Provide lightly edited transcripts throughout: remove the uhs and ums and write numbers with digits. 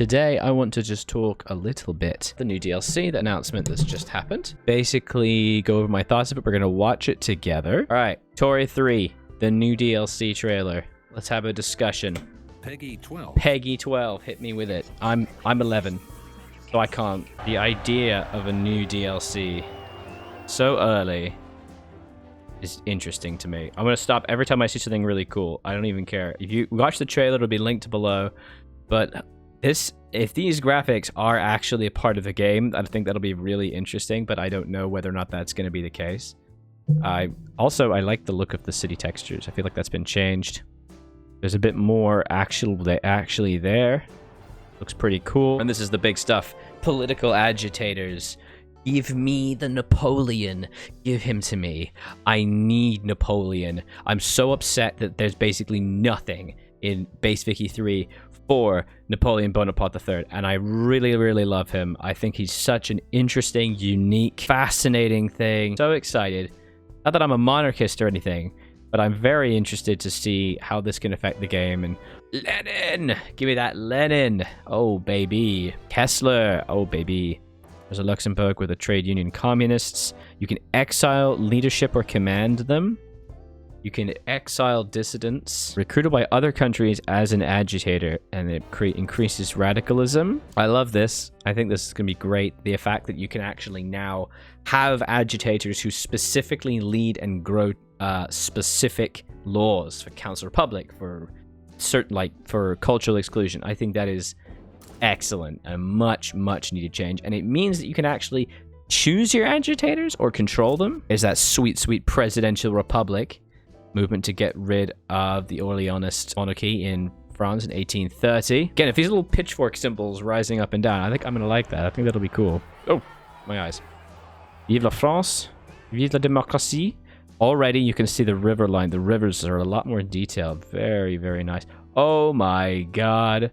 Today, I want to just talk a little bit the new DLC, the announcement that's just happened. Basically, go over my thoughts of it. We're going to watch it together. All right, Tory 3, the new DLC trailer. Let's have a discussion. Peggy 12. Peggy 12, hit me with it. I'm 11, so I can't. The idea of a new DLC so early is interesting to me. I'm going to stop every time I see something really cool. I don't even care. If you watch the trailer, it'll be linked below. But if these graphics are actually a part of the game, I think that'll be really interesting, but I don't know whether or not that's going to be the case. I like the look of the city textures. I feel like that's been changed. There's a bit more actually there. Looks pretty cool. And this is the big stuff. Political agitators. Give me the Napoleon. Give him to me. I need Napoleon. I'm so upset that there's basically nothing in Base Vicky 3 for Napoleon Bonaparte III, and I really, really love him. I think he's such an interesting, unique, fascinating thing. So excited. Not that I'm a monarchist or anything, but I'm very interested to see how this can affect the game. And Lenin! Give me that Lenin! Oh, baby. Kessler! Oh, baby. There's a Luxembourg with a trade union communists. You can exile leadership or command them. You can exile dissidents, recruited by other countries as an agitator, and it increases radicalism. I love this. I think this is going to be great. The fact that you can actually now have agitators who specifically lead and grow specific laws for Council Republic, for certain, for cultural exclusion. I think that is excellent and much, much needed change. And it means that you can actually choose your agitators or control them. There's that sweet, sweet presidential republic movement to get rid of the Orleanist monarchy in France in 1830. Again, if these little pitchfork symbols rising up and down, I think I'm going to like that. I think that'll be cool. Oh, my eyes. Vive la France. Vive la démocratie. Already, you can see the river line. The rivers are a lot more detailed. Very, very nice. Oh my god.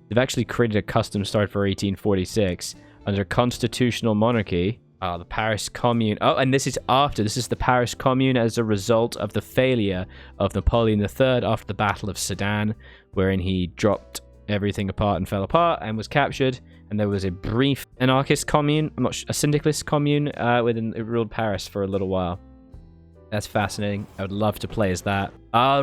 They've actually created a custom start for 1846 under constitutional monarchy. The Paris Commune. Oh, and this is after. This is the Paris Commune as a result of the failure of Napoleon III after the Battle of Sedan, wherein he dropped everything apart and fell apart and was captured. And there was a brief anarchist commune, a syndicalist commune, within it ruled Paris for a little while. That's fascinating. I would love to play as that.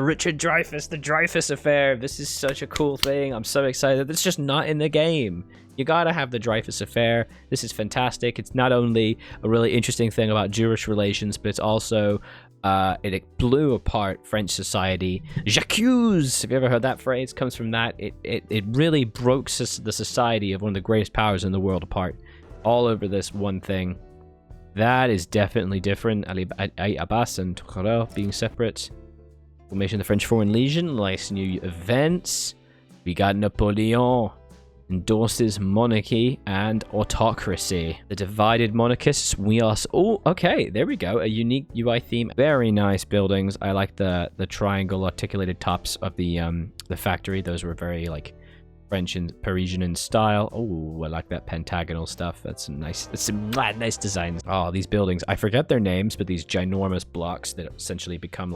Richard Dreyfuss, the Dreyfuss Affair. This is such a cool thing. I'm so excited. It's just not in the game. You gotta have the Dreyfuss Affair. This is fantastic. It's not only a really interesting thing about Jewish relations, but it's also, it blew apart French society. J'accuse! Have you ever heard that phrase? It comes from that. It really broke the society of one of the greatest powers in the world apart. All over this one thing. That is definitely different. Ali Abbas and Tourelle being separate. Formation of the French Foreign Legion. Nice new events. We got Napoleon endorses monarchy and autocracy. The divided monarchists. We are... Oh, okay. There we go. A unique UI theme. Very nice buildings. I like the triangle articulated tops of the factory. Those were very French and Parisian in style. Oh, I like that pentagonal stuff. That's nice. That's some nice designs. Oh, these buildings. I forget their names, but these ginormous blocks that essentially become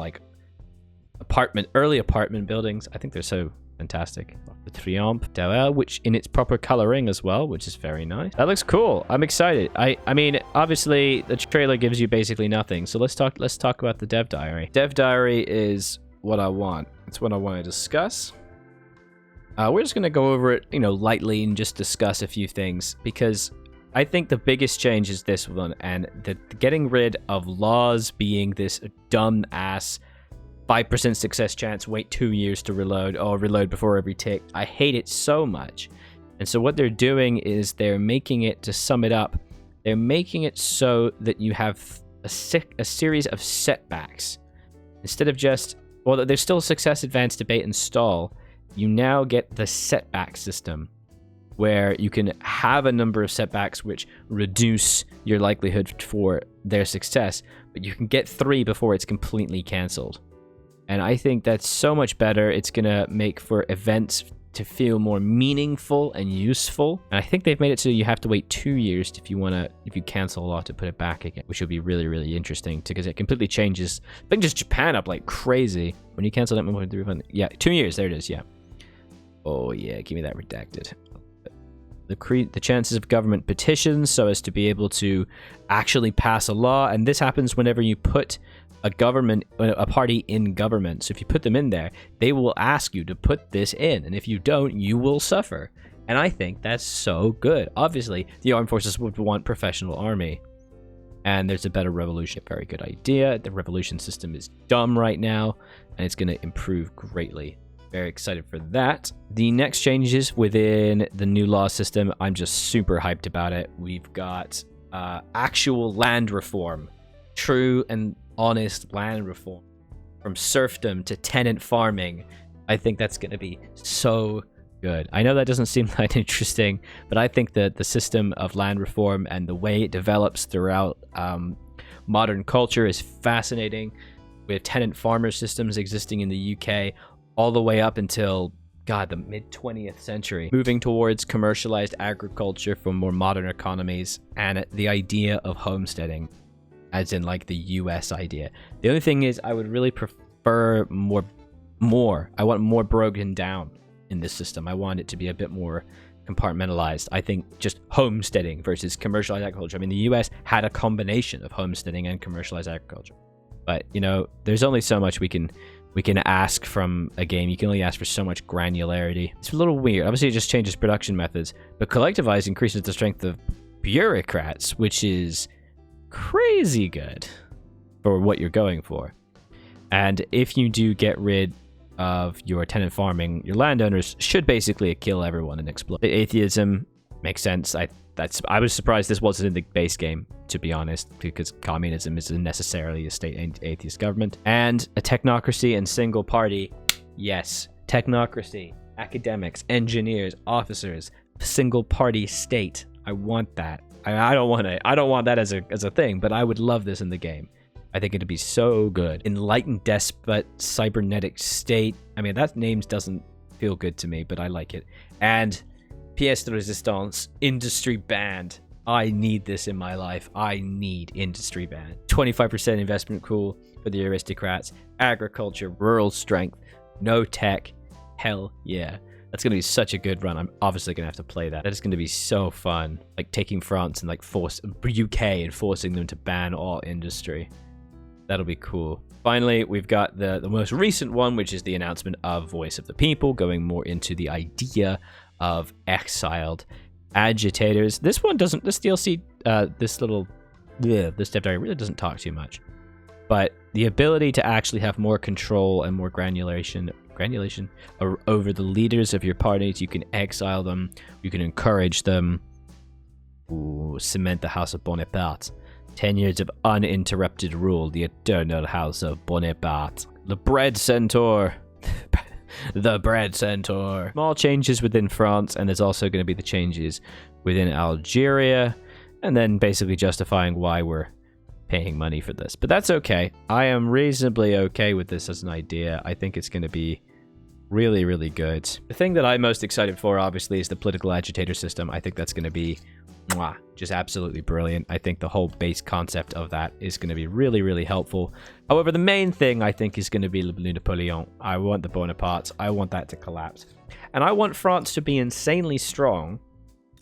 early apartment buildings. I think they're so fantastic. The Triomphe Tower, which in its proper coloring as well, which is very nice. That looks cool. I'm excited. I mean, obviously the trailer gives you basically nothing. So let's talk about the dev diary. Dev diary is what I want. It's what I want to discuss. We're just going to go over it, lightly and just discuss a few things, because I think the biggest change is this one, and the getting rid of laws being this dumb-ass 5% success chance, wait 2 years to reload, or reload before every tick. I hate it so much. And so what they're doing is they're making it, to sum it up, they're making it so that you have a series of setbacks. Instead of just, well, there's still success, advance, debate, and stall. You now get the setback system, where you can have a number of setbacks which reduce your likelihood for their success, but you can get 3 before it's completely cancelled. And I think that's so much better. It's going to make for events to feel more meaningful and useful. And I think they've made it so you have to wait 2 years if you cancel a lot to put it back again, which would be really, really interesting, because it completely changes. I think just Japan up like crazy. When you cancel that, yeah, 2 years, there it is, yeah. Oh yeah, give me that redacted. the chances of government petitions so as to be able to actually pass a law. And this happens whenever you put a party in government. So if you put them in there, they will ask you to put this in. And if you don't, you will suffer. And I think that's so good. Obviously, the armed forces would want professional army. And there's a better revolution. Very good idea. The revolution system is dumb right now, and it's going to improve greatly. Very excited for that. The next changes within the new law system, I'm just super hyped about it. We've got actual land reform. True and honest land reform. From serfdom to tenant farming. I think that's going to be so good. I know that doesn't seem that interesting, but I think that the system of land reform and the way it develops throughout modern culture is fascinating. We have tenant farmer systems existing in the UK all the way up until, God, the mid-20th century, moving towards commercialized agriculture for more modern economies and the idea of homesteading, as in like the US idea. The only thing is I would really prefer more. I want more broken down in this system. I want it to be a bit more compartmentalized. I think just homesteading versus commercialized agriculture. I mean, the US had a combination of homesteading and commercialized agriculture. But, you know, there's only so much we can ask from a game. You can only ask for so much granularity. It's a little weird. Obviously, it just changes production methods, but collectivize increases the strength of bureaucrats, which is crazy good for what you're going for. And if you do get rid of your tenant farming, your landowners should basically kill everyone and explode. Atheism makes sense. I was surprised this wasn't in the base game, to be honest, because communism isn't necessarily a state atheist government. And a technocracy and single party. Yes, technocracy, academics, engineers, officers, single party state. I want that. I don't want that as a thing, but I would love this in the game. I think it'd be so good. Enlightened despot, cybernetic state. I mean, that name doesn't feel good to me, but I like it. And pièce de résistance, industry banned. I need this in my life. I need industry ban. 25% investment cool for the aristocrats. Agriculture, rural strength, no tech. Hell yeah. That's going to be such a good run. I'm obviously going to have to play that. That is going to be so fun. Like taking France and like force UK and forcing them to ban all industry. That'll be cool. Finally, we've got the most recent one, which is the announcement of Voice of the People, going more into the idea of exiled agitators. This one doesn't, this DLC, this dev diary really doesn't talk too much. But the ability to actually have more control and more granulation over the leaders of your parties. You can exile them. You can encourage them. Ooh, cement the House of Bonaparte. 10 years of uninterrupted rule, the eternal House of Bonaparte. The Bread Centaur. The Bread Centaur. Small changes within France, and there's also going to be the changes within Algeria, and then basically justifying why we're paying money for this. But that's okay. I am reasonably okay with this as an idea. I think it's going to be really, really good. The thing that I'm most excited for, obviously, is the political agitator system. I think that's going to be just absolutely brilliant. I think the whole base concept of that is going to be really, really helpful. However, the main thing I think is going to be Le Napoleon. I want the Bonapartes. I want that to collapse. And I want France to be insanely strong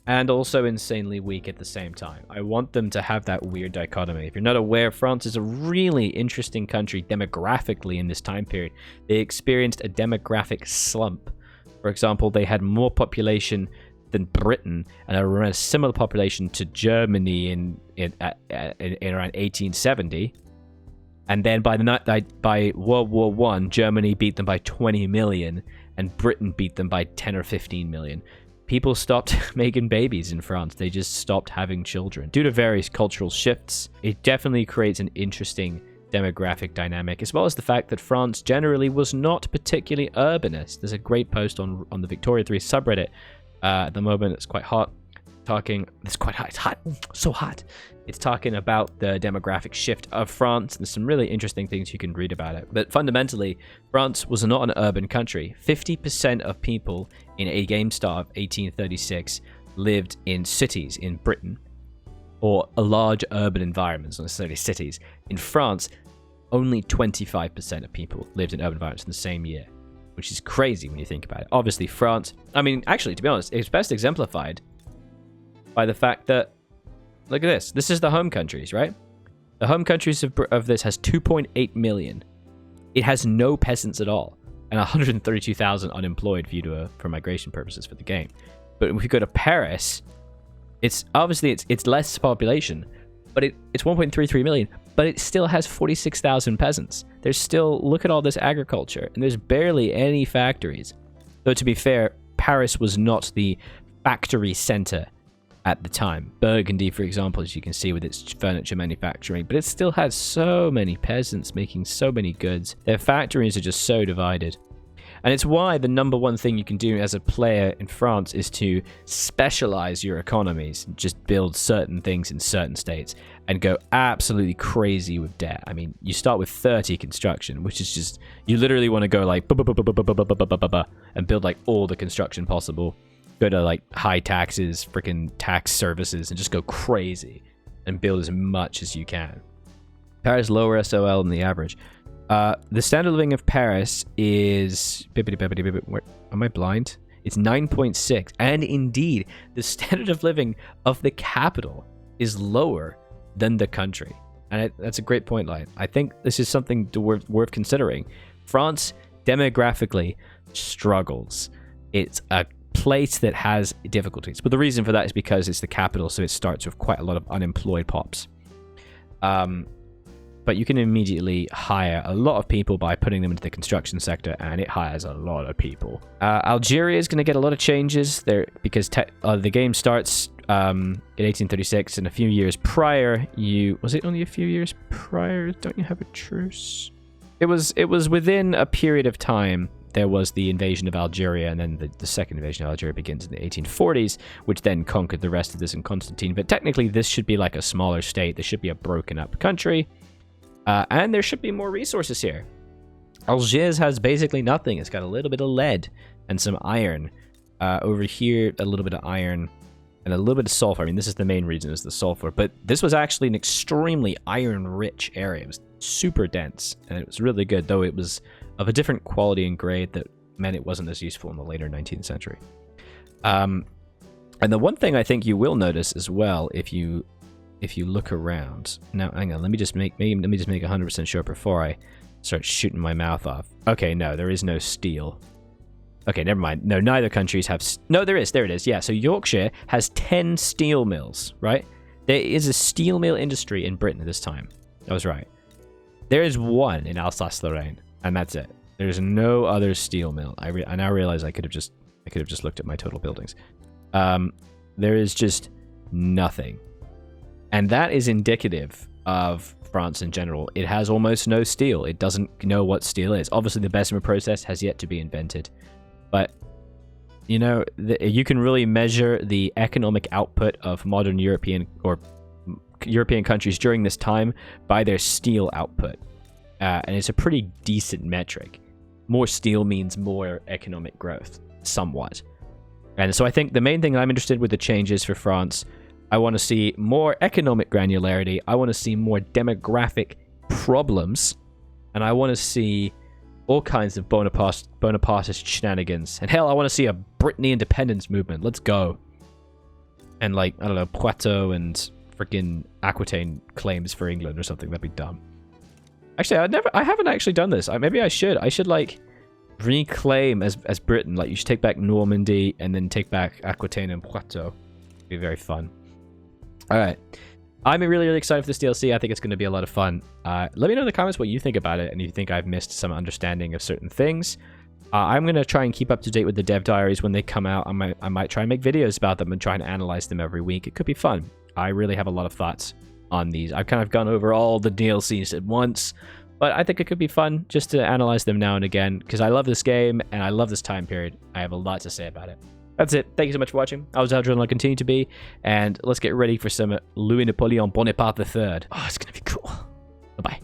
and also insanely weak at the same time. I want them to have that weird dichotomy. If you're not aware, France is a really interesting country demographically in this time period. They experienced a demographic slump. For example, they had more population than Britain and around a similar population to Germany in around 1870. And then by World War I, Germany beat them by 20 million and Britain beat them by 10 or 15 million. People stopped making babies in France. They just stopped having children. Due to various cultural shifts, it definitely creates an interesting demographic dynamic, as well as the fact that France generally was not particularly urbanist. There's a great post on the Victoria 3 subreddit at the moment. It's quite hot. It's quite hot. It's hot. So hot. It's talking about the demographic shift of France. There's some really interesting things you can read about it. But fundamentally, France was not an urban country. 50% of people in a GameStar of 1836 lived in cities in Britain, or a large urban environments, not necessarily cities. In France, only 25% of people lived in urban environments in the same year, which is crazy when you think about it. Obviously, France, I mean, actually, to be honest, it's best exemplified by the fact that, look at this. This is the home countries, right? The home countries of this has 2.8 million. It has no peasants at all, and 132,000 unemployed for migration purposes for the game. But if we go to Paris, it's obviously it's less population, but it's 1.33 million, but it still has 46,000 peasants. There's still, look at all this agriculture, and there's barely any factories. Though to be fair, Paris was not the factory center at the time. Burgundy, for example, as you can see with its furniture manufacturing, but it still has so many peasants making so many goods. Their factories are just so divided. And it's why the number one thing you can do as a player in France is to specialize your economies, just build certain things in certain states, and go absolutely crazy with debt. I mean, you start with 30 construction, which is just, you literally want to go like, and build like all the construction possible. Go to like high taxes, freaking tax services, and just go crazy and build as much as you can. Paris lower SOL than the average. The standard of living of Paris is... Am I blind? It's 9.6. And indeed, the standard of living of the capital is lower than the country. And that's a great point, Lion. I think this is something worth considering. France demographically struggles. It's a place that has difficulties. But the reason for that is because it's the capital, so it starts with quite a lot of unemployed pops. But you can immediately hire a lot of people by putting them into the construction sector, and it hires a lot of people. Algeria is going to get a lot of changes there because the game starts in 1836, and a few years prior, was it only a few years prior? Don't you have a truce? It was within a period of time. There was the invasion of Algeria, and then the second invasion of Algeria begins in the 1840s, which then conquered the rest of this in Constantine. But technically, this should be like a smaller state. This should be a broken up country. And there should be more resources here. Algiers has basically nothing. It's got a little bit of lead and some iron. Over here, a little bit of iron and a little bit of sulfur. I mean, this is the main reason is the sulfur. But this was actually an extremely iron-rich area. It was super dense, and it was really good, though it was of a different quality and grade that meant it wasn't as useful in the later 19th century. And the one thing I think you will notice as well, if you look around now, hang on, let me just make 100% sure before I start shooting my mouth off. Okay, no, there is no steel. Okay, never mind. No, neither countries have. No, there is. There it is. Yeah, so Yorkshire has 10 steel mills, right? There is a steel mill industry in Britain at this time. I was right. There is one in Alsace-Lorraine, and that's it. There's no other steel mill. I now realize I could have just looked at my total buildings. There is just nothing. And that is indicative of France in general. It has almost no steel. It doesn't know what steel is. Obviously, the Bessemer process has yet to be invented. But, you know, you can really measure the economic output of modern European countries during this time by their steel output. And it's a pretty decent metric. More steel means more economic growth, somewhat. And so I think the main thing I'm interested with the changes for France, I want to see more economic granularity. I want to see more demographic problems. And I want to see all kinds of Bonapartist shenanigans. And hell, I want to see a Brittany independence movement. Let's go. And like, I don't know, Poitou and freaking Aquitaine claims for England or something. That'd be dumb. Actually, I haven't actually done this. Maybe I should. I should like reclaim as Britain. Like, you should take back Normandy and then take back Aquitaine and Poitou. It'd be very fun. All right. I'm really, really excited for this DLC. I think it's going to be a lot of fun. Let me know in the comments what you think about it and if you think I've missed some understanding of certain things. I'm going to try and keep up to date with the dev diaries when they come out. I might try and make videos about them and try and analyze them every week. It could be fun. I really have a lot of thoughts on these. I've kind of gone over all the DLCs at once, but I think it could be fun just to analyze them now and again because I love this game and I love this time period. I have a lot to say about it. That's it. Thank you so much for watching. I was Aldrahill and I'll continue to be. And let's get ready for some Louis Napoleon Bonaparte III. Oh, it's going to be cool. Bye-bye.